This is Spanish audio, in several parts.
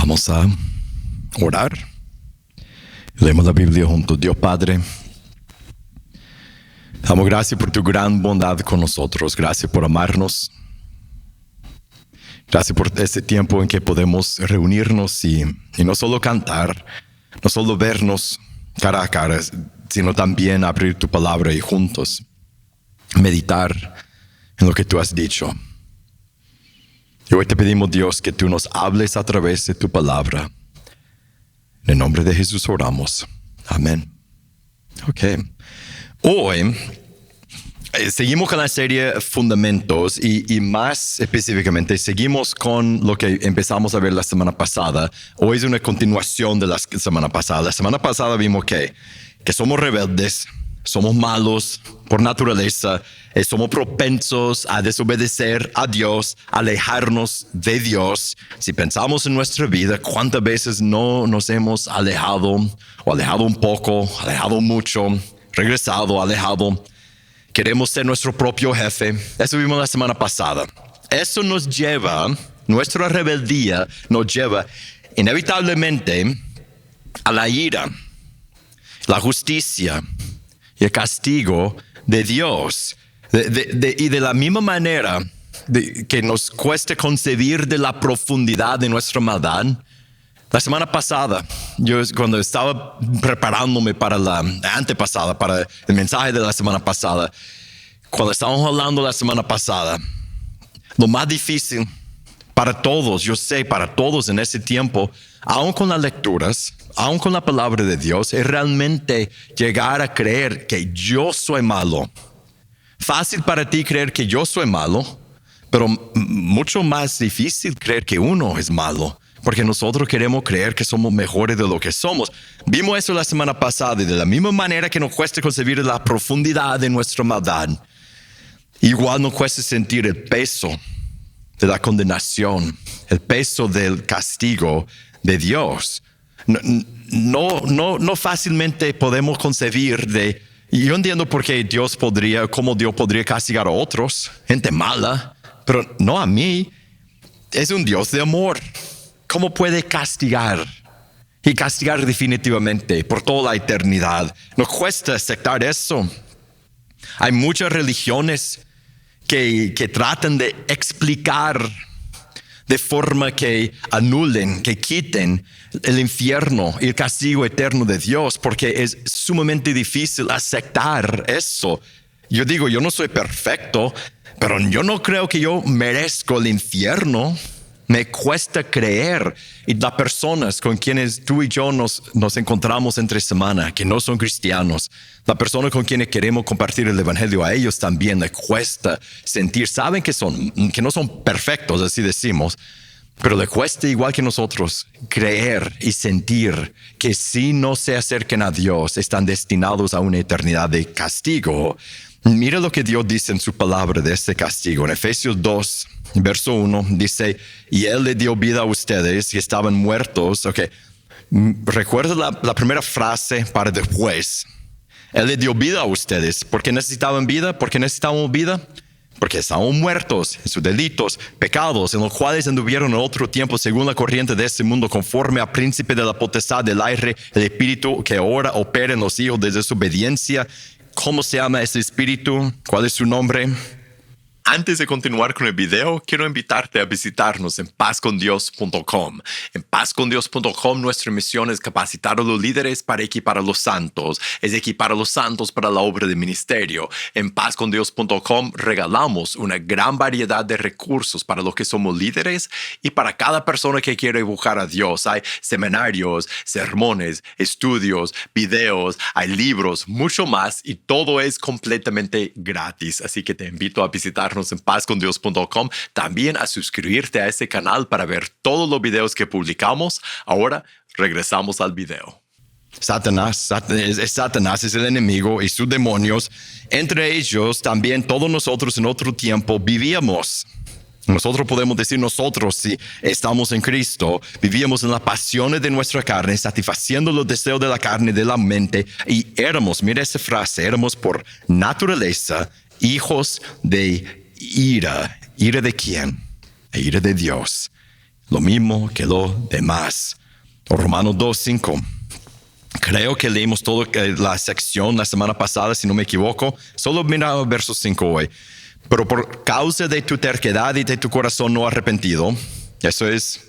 Vamos a orar. Leemos la Biblia juntos. Dios Padre, damos gracias por tu gran bondad con nosotros. Gracias por amarnos. Gracias por este tiempo en que podemos reunirnos y no solo cantar, no solo vernos cara a cara, sino también abrir tu palabra y juntos meditar en lo que tú has dicho. Y hoy te pedimos, Dios, que tú nos hables a través de tu palabra. En el nombre de Jesús oramos. Amén. Ok. Hoy seguimos con la serie Fundamentos y más específicamente seguimos con lo que empezamos a ver la semana pasada. Hoy es una continuación de la semana pasada. La semana pasada vimos que somos rebeldes, somos malos por naturaleza, somos propensos a desobedecer a Dios, a alejarnos de Dios. Si pensamos en nuestra vida, ¿cuántas veces no nos hemos alejado o alejado un poco, alejado mucho, regresado, alejado? Queremos ser nuestro propio jefe. Eso vimos la semana pasada. Eso nos lleva, nuestra rebeldía nos lleva inevitablemente a la ira, la justicia y el castigo de Dios. Y de la misma manera que nos cuesta concebir de la profundidad de nuestra maldad, la semana pasada, yo cuando estaba preparándome para la antepasada, para el mensaje de la semana pasada, cuando estábamos hablando la semana pasada, lo más difícil para todos, yo sé, para todos en ese tiempo, aún con las lecturas, aún con la palabra de Dios, es realmente llegar a creer que yo soy malo. Fácil para ti creer que yo soy malo, pero mucho más difícil creer que uno es malo. Porque nosotros queremos creer que somos mejores de lo que somos. Vimos eso la semana pasada y de la misma manera que nos cuesta concebir la profundidad de nuestra maldad, igual nos cuesta sentir el peso de la condenación, el peso del castigo de Dios. No fácilmente podemos concebir de... Y yo entiendo por qué cómo Dios podría castigar a otros, gente mala, pero no a mí. Es un Dios de amor. ¿Cómo puede castigar? Y castigar definitivamente por toda la eternidad. Nos cuesta aceptar eso. Hay muchas religiones que tratan de explicar de forma que anulen, que quiten el infierno y el castigo eterno de Dios, porque es sumamente difícil aceptar eso. Yo digo, yo no soy perfecto, pero yo no creo que yo merezco el infierno. Me cuesta creer. Y las personas con quienes tú y yo nos encontramos entre semana, que no son cristianos, la persona con quienes queremos compartir el evangelio, a ellos también les cuesta sentir, saben que no son perfectos, así decimos, pero les cuesta igual que nosotros creer y sentir que si no se acerquen a Dios, están destinados a una eternidad de castigo. Mira lo que Dios dice en su palabra de este castigo. En Efesios 2, verso 1, dice, y Él le dio vida a ustedes y estaban muertos. Okay. Recuerda la primera frase para después. Él le dio vida a ustedes. ¿Por qué necesitaban vida? ¿Por qué necesitábamos vida? Porque estábamos muertos en sus delitos, pecados, en los cuales anduvieron en otro tiempo según la corriente de este mundo, conforme al príncipe de la potestad del aire, el espíritu que ahora opera en los hijos de desobediencia. ¿Cómo se llama ese espíritu? ¿Cuál es su nombre? Antes de continuar con el video, quiero invitarte a visitarnos en pazcondios.com. En pazcondios.com nuestra misión es capacitar a los líderes para equipar a los santos. Es equipar a los santos para la obra de ministerio. En pazcondios.com regalamos una gran variedad de recursos para los que somos líderes y para cada persona que quiere buscar a Dios. Hay seminarios, sermones, estudios, videos, hay libros, mucho más y todo es completamente gratis. Así que te invito a visitarnos en pazcondios.com, también a suscribirte a este canal para ver todos los videos que publicamos. Ahora regresamos al video. Satanás es el enemigo y sus demonios. Entre ellos también todos nosotros en otro tiempo vivíamos. Nosotros podemos decir nosotros, si estamos en Cristo, vivíamos en las pasiones de nuestra carne, satisfaciendo los deseos de la carne y de la mente, y éramos, mira esa frase, éramos por naturaleza hijos de ira. ¿Ira de quién? La ira de Dios. lo mismo que lo demás. Romanos 2:5. Creo que leímos toda la sección la semana pasada, si no me equivoco. Solo mira el verso 5 hoy. Pero por causa de tu terquedad y de tu corazón no arrepentido, eso es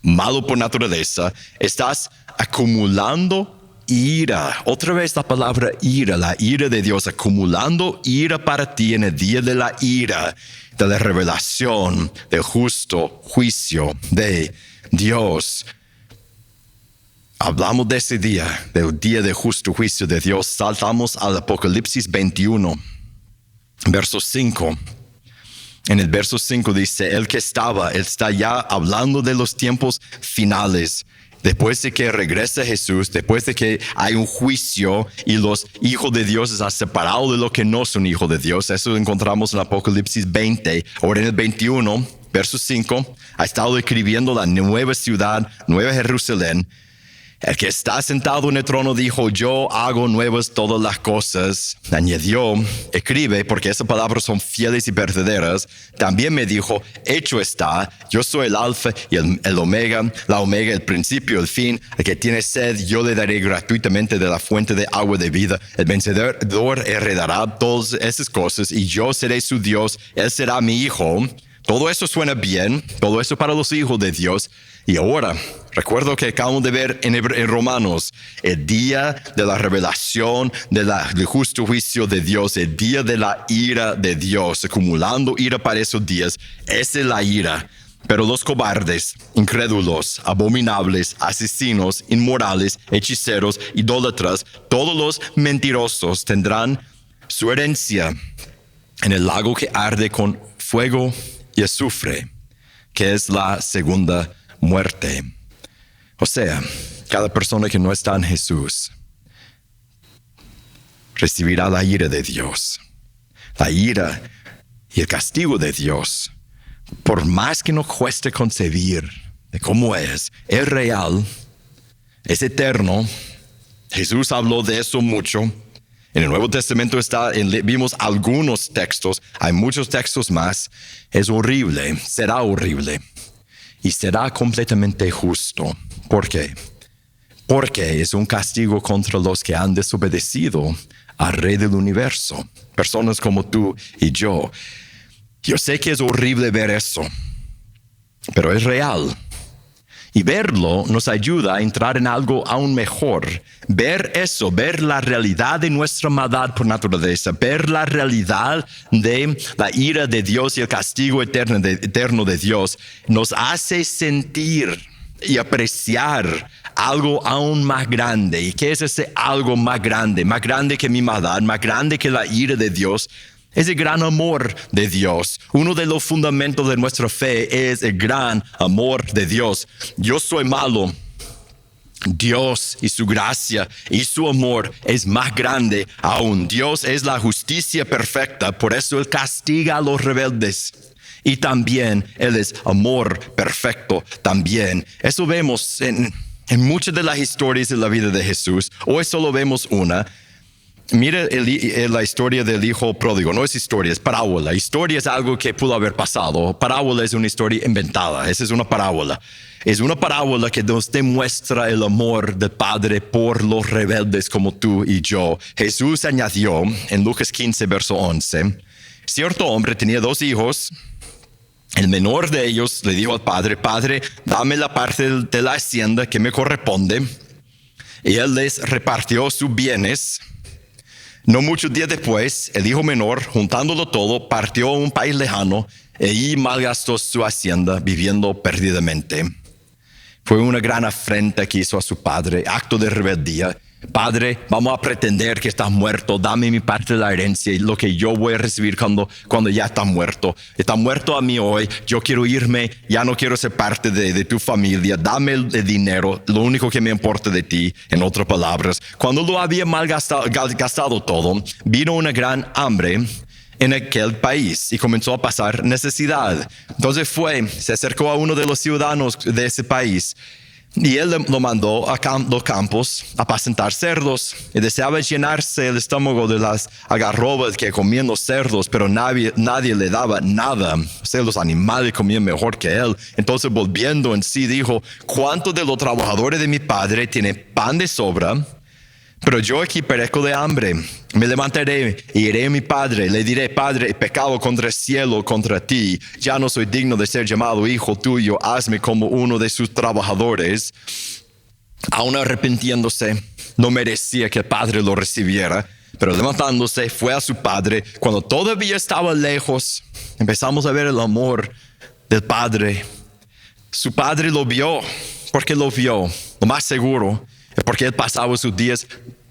malo por naturaleza, estás acumulando ira. Otra vez la palabra ira, la ira de Dios, acumulando ira para ti en el día de la ira, de la revelación del justo juicio de Dios. Hablamos de ese día, del día de justo juicio de Dios. Saltamos al Apocalipsis 21, verso 5. En el verso 5 dice, él está ya hablando de los tiempos finales. Después de que regrese Jesús, después de que hay un juicio y los hijos de Dios están separados de los que no son hijos de Dios. Eso encontramos en Apocalipsis 20. Ahora en el 21, verso 5, ha estado escribiendo la nueva ciudad, Nueva Jerusalén. El que está sentado en el trono dijo, yo hago nuevas todas las cosas. Añadió, escribe, porque esas palabras son fieles y verdaderas. También me dijo, hecho está, yo soy el alfa y el omega, la omega, el principio, el fin. El que tiene sed, yo le daré gratuitamente de la fuente de agua de vida. El vencedor heredará todas esas cosas y yo seré su Dios, él será mi hijo. Todo eso suena bien, todo eso para los hijos de Dios. Y ahora, recuerdo que acabamos de ver en Romanos, el día de la revelación del justo juicio de Dios, el día de la ira de Dios, acumulando ira para esos días. Esa es la ira. Pero los cobardes, incrédulos, abominables, asesinos, inmorales, hechiceros, idólatras, todos los mentirosos tendrán su herencia en el lago que arde con fuego y azufre, que es la segunda muerte. O sea, cada persona que no está en Jesús recibirá la ira de Dios. La ira y el castigo de Dios. Por más que nos cueste concebir de cómo es real, es eterno. Jesús habló de eso mucho. En el Nuevo Testamento vimos algunos textos, hay muchos textos más. Es horrible, será horrible. Y será completamente justo. ¿Por qué? Porque es un castigo contra los que han desobedecido al Rey del universo. Personas como tú y yo. Yo sé que es horrible ver eso, pero es real. Y verlo nos ayuda a entrar en algo aún mejor. Ver eso, ver la realidad de nuestra maldad por naturaleza, ver la realidad de la ira de Dios y el castigo eterno de Dios, nos hace sentir y apreciar algo aún más grande. ¿Y qué es ese algo más grande? Más grande que mi maldad, más grande que la ira de Dios. Es el gran amor de Dios. Uno de los fundamentos de nuestra fe es el gran amor de Dios. Yo soy malo. Dios y su gracia y su amor es más grande aún. Dios es la justicia perfecta, por eso Él castiga a los rebeldes. Y también Él es amor perfecto también. Eso vemos en muchas de las historias de la vida de Jesús. Hoy solo vemos una. Mira la historia del hijo pródigo. No es historia, es parábola. Historia es algo que pudo haber pasado. Parábola es una historia inventada. Esa es una parábola. Es una parábola que nos demuestra el amor del Padre por los rebeldes como tú y yo. Jesús añadió en Lucas 15, verso 11, cierto hombre tenía 2 hijos. El menor de ellos le dijo al padre, Padre, dame la parte de la hacienda que me corresponde. Y él les repartió sus bienes. No muchos días después, el hijo menor, juntándolo todo, partió a un país lejano y allí malgastó su hacienda viviendo perdidamente. Fue una gran afrenta que hizo a su padre, acto de rebeldía. Padre, vamos a pretender que estás muerto, dame mi parte de la herencia y lo que yo voy a recibir cuando ya estás muerto. Estás muerto a mí hoy, yo quiero irme, ya no quiero ser parte de tu familia, dame el dinero, lo único que me importa de ti, en otras palabras. Cuando lo había malgastado todo, vino una gran hambre en aquel país y comenzó a pasar necesidad. Entonces se acercó a uno de los ciudadanos de ese país. Y él lo mandó a los campos a apacentar cerdos y deseaba llenarse el estómago de las algarrobas que comían los cerdos, pero nadie le daba nada. O sea, los animales comían mejor que él. Entonces, volviendo en sí, dijo: ¿cuántos de los trabajadores de mi padre tienen pan de sobra? Pero yo aquí perezco de hambre. Me levantaré e iré a mi padre. Le diré: Padre, he pecado contra el cielo, contra ti. Ya no soy digno de ser llamado hijo tuyo. Hazme como uno de sus trabajadores. Aún arrepintiéndose, no merecía que el padre lo recibiera. Pero levantándose, fue a su padre. Cuando todavía estaba lejos, empezamos a ver el amor del padre. Su padre lo vio. ¿Por qué lo vio? Lo más seguro es porque él pasaba sus días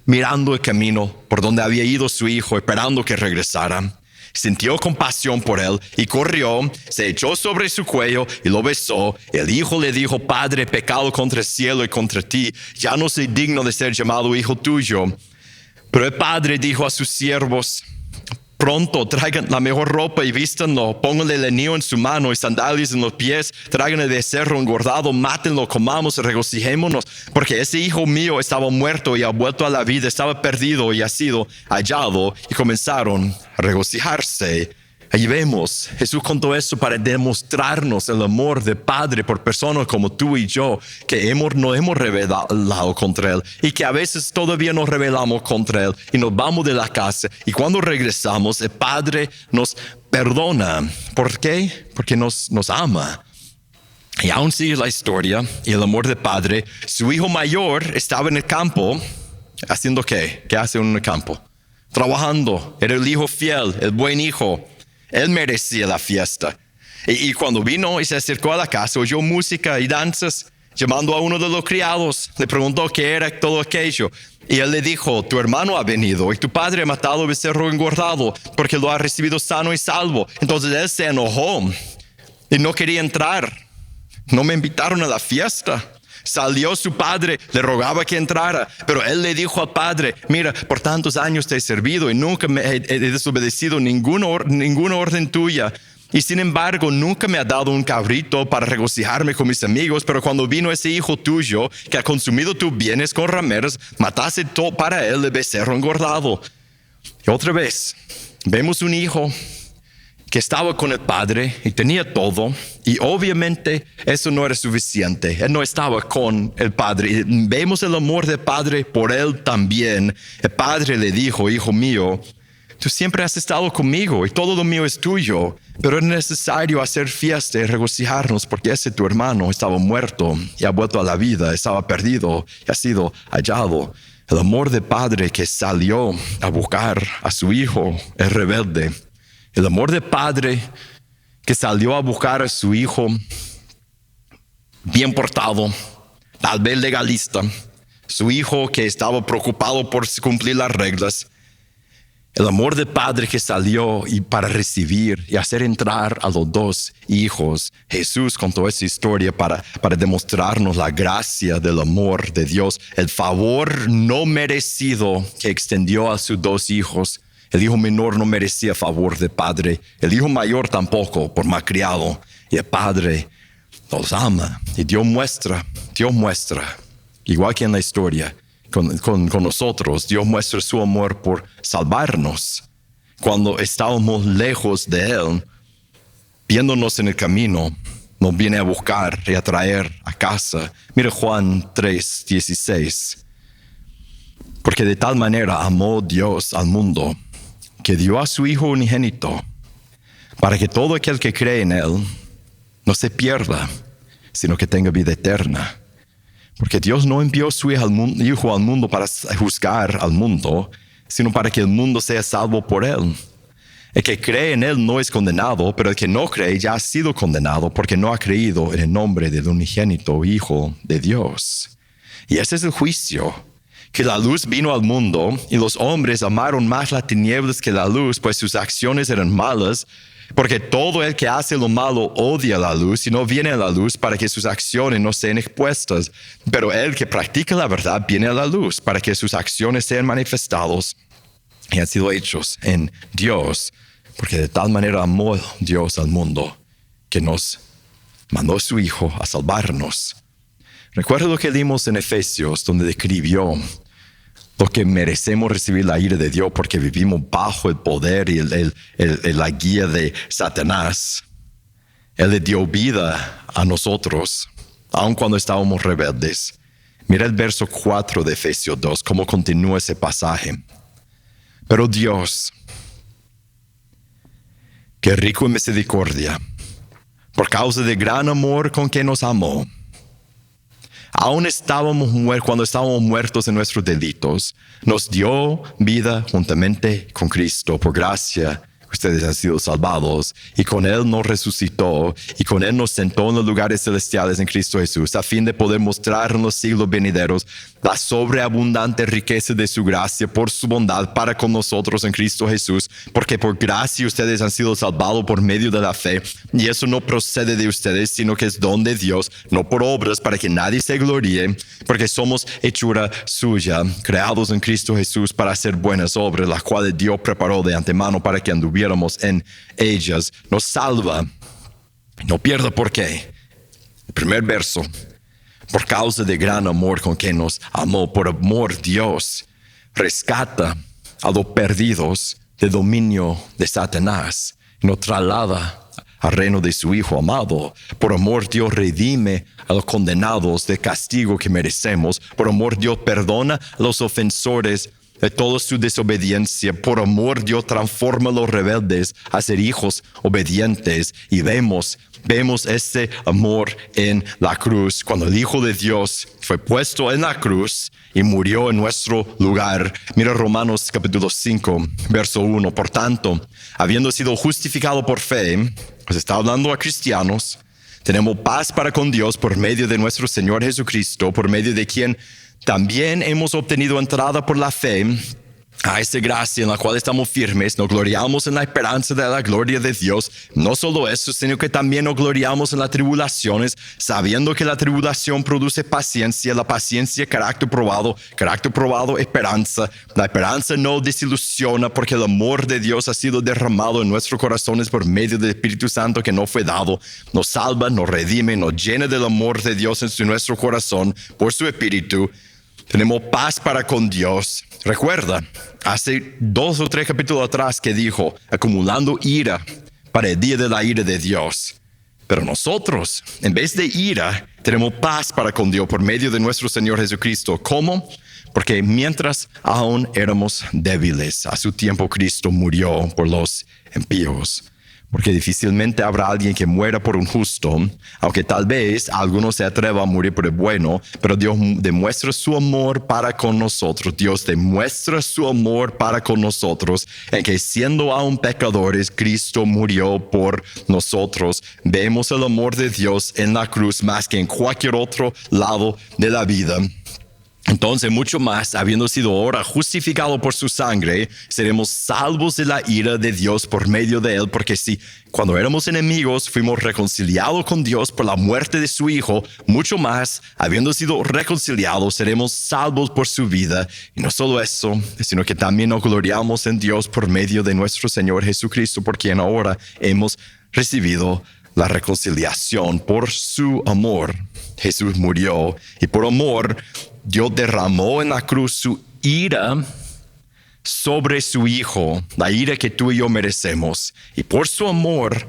mirando el camino por donde había ido su hijo, esperando que regresara. Sintió compasión por él y corrió, se echó sobre su cuello y lo besó. El hijo le dijo: Padre, he pecado contra el cielo y contra ti. Ya no soy digno de ser llamado hijo tuyo. Pero el padre dijo a sus siervos: pronto traigan la mejor ropa y vístanlo, pónganle el anillo en su mano y sandalias en los pies, traigan el becerro engordado, mátenlo, comamos y regocijémonos, porque ese hijo mío estaba muerto y ha vuelto a la vida, estaba perdido y ha sido hallado. Y comenzaron a regocijarse. Allí vemos, Jesús contó esto para demostrarnos el amor del Padre por personas como tú y yo, que no hemos rebelado contra Él y que a veces todavía nos rebelamos contra Él y nos vamos de la casa, y cuando regresamos el Padre nos perdona. ¿Por qué? Porque nos ama. Y aún sigue la historia y el amor del Padre. Su hijo mayor estaba en el campo. ¿Haciendo qué? ¿Qué hace uno en el campo? Trabajando. Era el hijo fiel, el buen hijo. Él merecía la fiesta. Y cuando vino y se acercó a la casa, oyó música y danzas. Llamando a uno de los criados, le preguntó qué era todo aquello. Y él le dijo: tu hermano ha venido y tu padre ha matado el becerro engordado, porque lo ha recibido sano y salvo. Entonces él se enojó y no quería entrar. No me invitaron a la fiesta. Salió su padre, le rogaba que entrara, pero él le dijo al padre: mira, por tantos años te he servido y nunca me he desobedecido ninguna orden tuya. Y sin embargo, nunca me ha dado un cabrito para regocijarme con mis amigos. Pero cuando vino ese hijo tuyo que ha consumido tus bienes con rameras, mataste para él el becerro engordado. Y otra vez, vemos un hijo que estaba con el padre y tenía todo, y obviamente eso no era suficiente. Él no estaba con el padre. Y vemos el amor del padre por él también. El padre le dijo: hijo mío, tú siempre has estado conmigo y todo lo mío es tuyo, pero es necesario hacer fiesta y regocijarnos, porque ese tu hermano estaba muerto y ha vuelto a la vida, estaba perdido y ha sido hallado. El amor del padre que salió a buscar a su hijo es rebelde. El amor del padre que salió a buscar a su hijo bien portado, tal vez legalista, su hijo que estaba preocupado por cumplir las reglas. El amor del padre que salió y para recibir y hacer entrar a los dos hijos. Jesús contó esa historia para demostrarnos la gracia del amor de Dios, el favor no merecido que extendió a sus dos hijos. El hijo menor no merecía favor del padre. El hijo mayor tampoco, por malcriado. Y el padre los ama. Y Dios muestra, igual que en la historia, con nosotros, Dios muestra su amor por salvarnos. Cuando estábamos lejos de Él, viéndonos en el camino, nos viene a buscar y a traer a casa. Mira Juan 3:16. Porque de tal manera amó Dios al mundo, que dio a su Hijo unigénito, para que todo aquel que cree en Él no se pierda, sino que tenga vida eterna. Porque Dios no envió su Hijo al mundo para juzgar al mundo, sino para que el mundo sea salvo por Él. El que cree en Él no es condenado, pero el que no cree ya ha sido condenado, porque no ha creído en el nombre del unigénito Hijo de Dios. Y ese es el juicio. Que la luz vino al mundo y los hombres amaron más las tinieblas que la luz, pues sus acciones eran malas, porque todo el que hace lo malo odia la luz y no viene a la luz para que sus acciones no sean expuestas. Pero el que practica la verdad viene a la luz para que sus acciones sean manifestados y han sido hechos en Dios, porque de tal manera amó Dios al mundo que nos mandó a su Hijo a salvarnos. Recuerda lo que leímos en Efesios, donde describió lo que merecemos recibir la ira de Dios porque vivimos bajo el poder y la guía de Satanás. Él le dio vida a nosotros, aun cuando estábamos rebeldes. Mira el verso 4 de Efesios 2, cómo continúa ese pasaje. Pero Dios, que rico en misericordia, por causa del gran amor con que nos amó, aún cuando estábamos muertos en nuestros delitos, nos dio vida juntamente con Cristo. Por gracia, ustedes han sido salvados, y con Él nos resucitó, y con Él nos sentó en los lugares celestiales en Cristo Jesús, a fin de poder mostrar en los siglos venideros la sobreabundante riqueza de su gracia por su bondad para con nosotros en Cristo Jesús, porque por gracia ustedes han sido salvados por medio de la fe, y eso no procede de ustedes, sino que es don de Dios, no por obras, para que nadie se gloríe, porque somos hechura suya, creados en Cristo Jesús para hacer buenas obras, las cuales Dios preparó de antemano para que anduviéramos en ellas. Nos salva, no pierda por qué. El primer verso: por causa del gran amor con que nos amó. Por amor Dios rescata a los perdidos del dominio de Satanás y nos traslada al reino de su Hijo amado. Por amor Dios redime a los condenados del castigo que merecemos. Por amor Dios perdona a los ofensores de toda su desobediencia. Por amor Dios transforma a los rebeldes a ser hijos obedientes. Y vemos ese amor en la cruz, cuando el Hijo de Dios fue puesto en la cruz y murió en nuestro lugar. Mira Romanos capítulo 5, verso 1. Por tanto, habiendo sido justificado por fe, pues está hablando a cristianos, tenemos paz para con Dios por medio de nuestro Señor Jesucristo, por medio de quien también hemos obtenido entrada por la fe a esa gracia en la cual estamos firmes. Nos gloriamos en la esperanza de la gloria de Dios. No solo eso, sino que también nos gloriamos en las tribulaciones, sabiendo que la tribulación produce paciencia, la paciencia carácter probado, esperanza. La esperanza no desilusiona, porque el amor de Dios ha sido derramado en nuestros corazones por medio del Espíritu Santo que nos fue dado. Nos salva, nos redime, nos llena del amor de Dios en nuestro corazón por su Espíritu. Tenemos paz para con Dios. Recuerda, hace 2 o 3 capítulos atrás que dijo, acumulando ira para el día de la ira de Dios. Pero nosotros, en vez de ira, tenemos paz para con Dios por medio de nuestro Señor Jesucristo. ¿Cómo? Porque mientras aún éramos débiles, a su tiempo Cristo murió por los impíos. Porque difícilmente habrá alguien que muera por un justo, aunque tal vez alguno se atreva a morir por el bueno, pero Dios demuestra su amor para con nosotros. Dios demuestra su amor para con nosotros en que, siendo aún pecadores, Cristo murió por nosotros. Vemos el amor de Dios en la cruz más que en cualquier otro lado de la vida. Entonces, mucho más, habiendo sido ahora justificado por su sangre, seremos salvos de la ira de Dios por medio de él, porque si cuando éramos enemigos fuimos reconciliados con Dios por la muerte de su Hijo, mucho más, habiendo sido reconciliados, seremos salvos por su vida. Y no solo eso, sino que también nos gloriamos en Dios por medio de nuestro Señor Jesucristo, por quien ahora hemos recibido la reconciliación por su amor. Jesús murió y por amor Dios derramó en la cruz su ira sobre su Hijo, la ira que tú y yo merecemos. Y por su amor,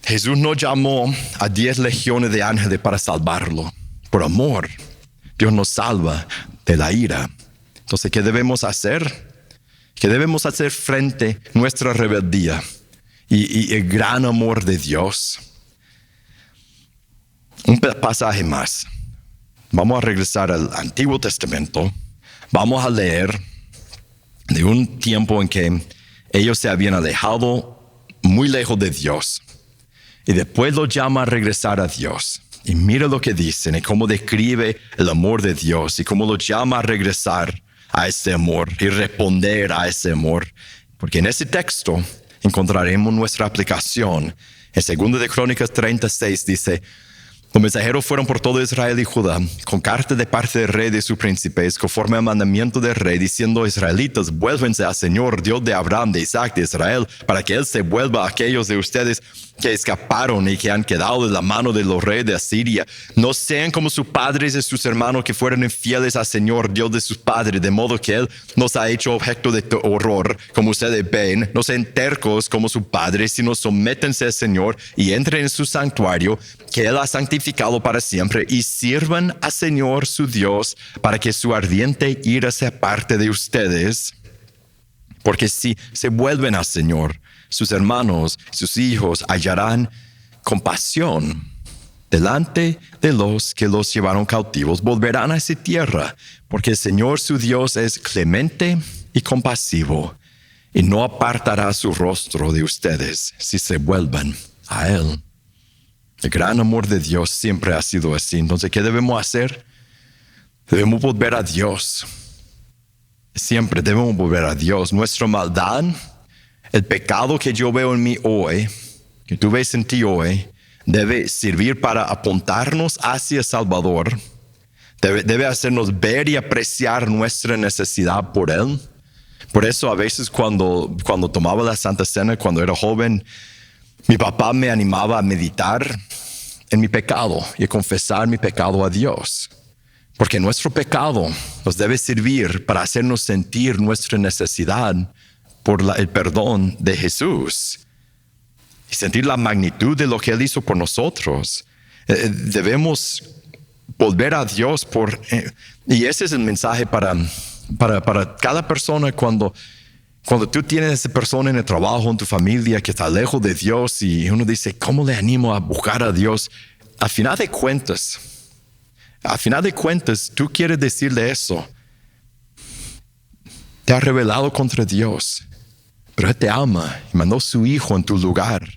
Jesús no llamó a 10 legiones de ángeles para salvarlo. Por amor, Dios nos salva de la ira. Entonces, ¿qué debemos hacer? ¿Qué debemos hacer frente a nuestra rebeldía y el gran amor de Dios? Un pasaje más. Vamos a regresar al Antiguo Testamento. Vamos a leer de un tiempo en que ellos se habían alejado muy lejos de Dios. Y después los llama a regresar a Dios. Y mira lo que dicen y cómo describe el amor de Dios y cómo los llama a regresar a ese amor y responder a ese amor. Porque en ese texto encontraremos nuestra aplicación. En 2 de Crónicas 36 dice: Los mensajeros fueron por todo Israel y Judá, con carta de parte del rey de sus príncipes, conforme al mandamiento del rey, diciendo: israelitas, vuélvense al Señor, Dios de Abraham, de Isaac, de Israel, para que Él se vuelva a aquellos de ustedes que escaparon y que han quedado de la mano de los reyes de Asiria. No sean como sus padres y sus hermanos, que fueron infieles al Señor, Dios de sus padres, de modo que Él nos ha hecho objeto de horror, como ustedes ven. No sean tercos como sus padres, sino sométense al Señor y entren en su santuario, que Él ha santificado para siempre, y sirvan al Señor su Dios, para que su ardiente ira se aparte de ustedes. Porque si se vuelven al Señor, sus hermanos, sus hijos hallarán compasión delante de los que los llevaron cautivos. Volverán a esa tierra, porque el Señor su Dios es clemente y compasivo, y no apartará su rostro de ustedes si se vuelven a Él. El gran amor de Dios siempre ha sido así. Entonces, ¿qué debemos hacer? Debemos volver a Dios. Siempre debemos volver a Dios. Nuestra maldad, el pecado que yo veo en mí hoy, que tú ves en ti hoy, debe servir para apuntarnos hacia el Salvador. Debe hacernos ver y apreciar nuestra necesidad por Él. Por eso a veces cuando tomaba la Santa Cena, cuando era joven, mi papá me animaba a meditar en mi pecado y a confesar mi pecado a Dios. Porque nuestro pecado nos debe servir para hacernos sentir nuestra necesidad por el perdón de Jesús y sentir la magnitud de lo que Él hizo por nosotros. Debemos volver a Dios y ese es el mensaje para cada persona cuando tú tienes a esa persona en el trabajo, en tu familia, que está lejos de Dios, y uno dice: ¿cómo le animo a buscar a Dios? Al final de cuentas, tú quieres decirle eso. Te ha rebelado contra Dios, pero Él te ama y mandó su Hijo en tu lugar.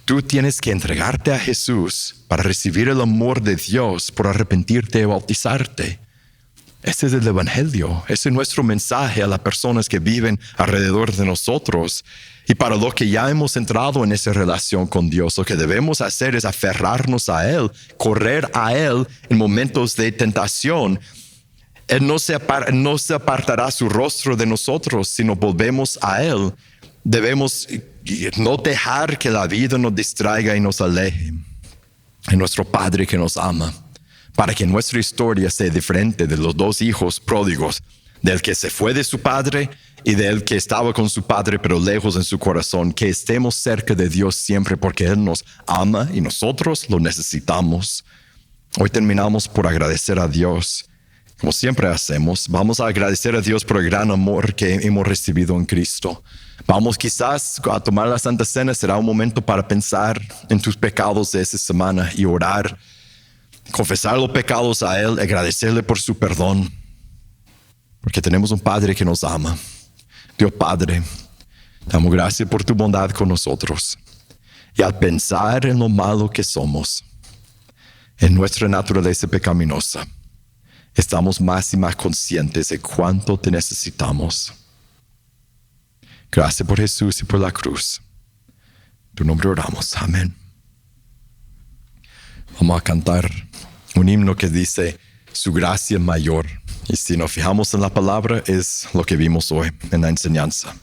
Tú tienes que entregarte a Jesús para recibir el amor de Dios, por arrepentirte y bautizarte. Ese es el Evangelio. Ese es nuestro mensaje a las personas que viven alrededor de nosotros. Y para los que ya hemos entrado en esa relación con Dios, lo que debemos hacer es aferrarnos a Él, correr a Él en momentos de tentación. Él no se apartará su rostro de nosotros si nos volvemos a Él. Debemos no dejar que la vida nos distraiga y nos aleje de nuestro Padre que nos ama, para que nuestra historia sea diferente de los dos hijos pródigos, del que se fue de su padre y del que estaba con su padre pero lejos en su corazón. Que estemos cerca de Dios siempre, porque Él nos ama y nosotros lo necesitamos. Hoy terminamos por agradecer a Dios, como siempre hacemos. Vamos a agradecer a Dios por el gran amor que hemos recibido en Cristo. Vamos quizás a tomar la Santa Cena. Será un momento para pensar en tus pecados de esa semana y orar, confesar los pecados a Él, agradecerle por su perdón, porque tenemos un Padre que nos ama. Dios Padre, damos gracias por tu bondad con nosotros. Y al pensar en lo malo que somos, en nuestra naturaleza pecaminosa, estamos más y más conscientes de cuánto te necesitamos. Gracias por Jesús y por la cruz. En tu nombre oramos. Amén. Vamos a cantar un himno que dice: su gracia mayor. Y si nos fijamos en la palabra, es lo que vimos hoy en la enseñanza.